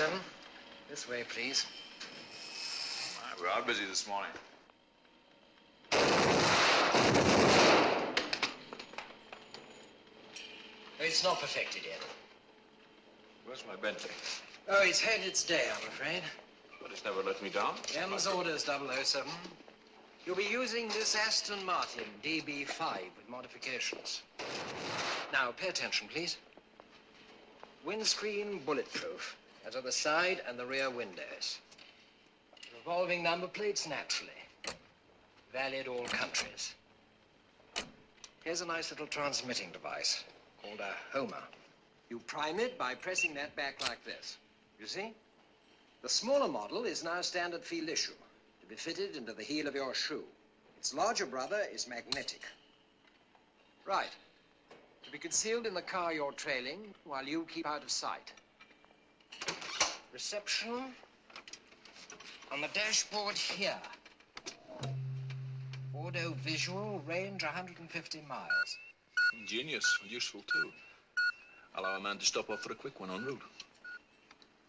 007. This way, please. We are busy this morning. It's not perfected yet. Where's my Bentley? Oh, it's had its day, I'm afraid. But it's never let me down. M's orders, 007. You'll be using this Aston Martin DB5 with modifications. Now, pay attention, please. Windscreen bulletproof, as are the side and the rear windows. Revolving number plates, naturally. Valid all countries. Here's a nice little transmitting device called a Homer. You prime it by pressing that back like this. You see? The smaller model is now standard field issue, to be fitted into the heel of your shoe. Its larger brother is magnetic. Right. To be concealed in the car you're trailing while you keep out of sight. Reception on the dashboard here. Audio visual, range 150 miles. Ingenious and useful, too. Allow a man to stop off for a quick one en route.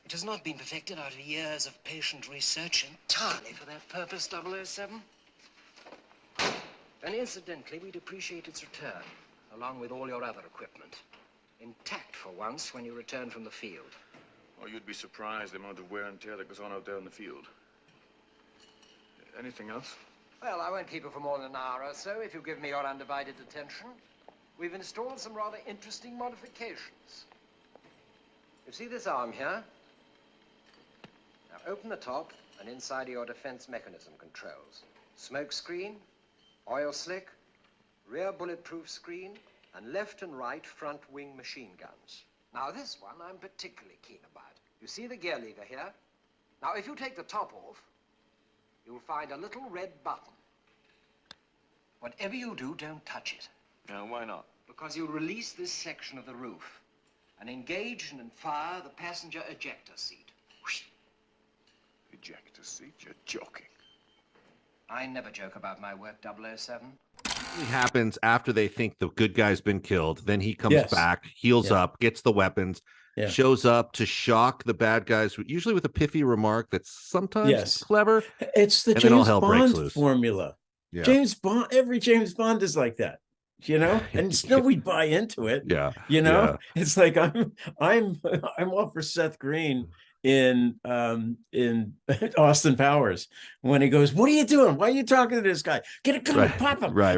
It has not been perfected out of years of patient research entirely for that purpose, 007. And incidentally, we'd appreciate its return, along with all your other equipment. Intact for once when you return from the field. Oh, you'd be surprised the amount of wear and tear that goes on out there in the field. Anything else? Well, I won't keep you for more than an hour or so if you give me your undivided attention. We've installed some rather interesting modifications. You see this arm here? Now open the top and inside are your defense mechanism controls. Smoke screen, oil slick, rear bulletproof screen, and left and right front wing machine guns. Now this one I'm particularly keen about. You see the gear lever here? Now if you take the top off, you'll find a little red button. Whatever you do, don't touch it. Now, why not? Because you'll release this section of the roof and engage and fire the passenger ejector seat. Whoosh. Ejector seat? You're joking. I never joke about my work, 007. It happens after they think the good guy's been killed. Then he comes back, heals up, gets the weapons, shows up to shock the bad guys, usually with a pithy remark that's sometimes clever. It's the James Bond formula. Yeah. James Bond, every James Bond is like that, you know, and still we buy into it. Yeah. You know, it's like I'm all for Seth Green in Austin Powers when he goes, "What are you doing? Why are you talking to this guy? Get a gun, pop him." Right.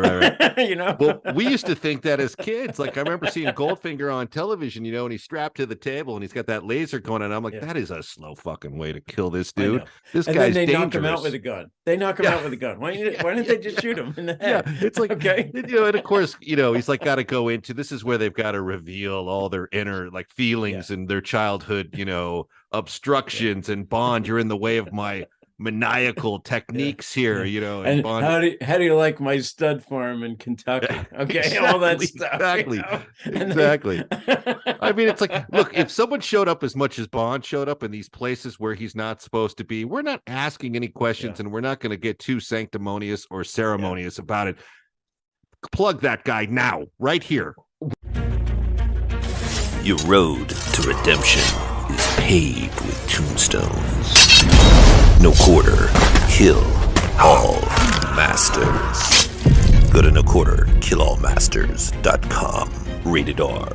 You know, well, we used to think that as kids. Like I remember seeing Goldfinger on television, you know, and he's strapped to the table and he's got that laser going, and I'm like, that is a slow fucking way to kill this dude. This and guy's then they dangerous. knock him out with a gun. They knock him out with a gun. Why didn't they just shoot him in the head? Yeah, it's like okay, you know, and of course, you know, he's like got to go into this is where they've got to reveal all their inner like feelings and their childhood, you know, obstructions and Bond, you're in the way of my maniacal techniques here, you know. And Bond, how do you like my stud farm in Kentucky? Okay, exactly, all that stuff. Exactly. You know? Exactly. I mean, it's like, look, if someone showed up as much as Bond showed up in these places where he's not supposed to be, we're not asking any questions and we're not going to get too sanctimonious or ceremonious about it. Plug that guy now, right here. Your road to redemption is paved with tombstones. No quarter, kill all masters. Go to noquarterkillallmasters.com. Rated R.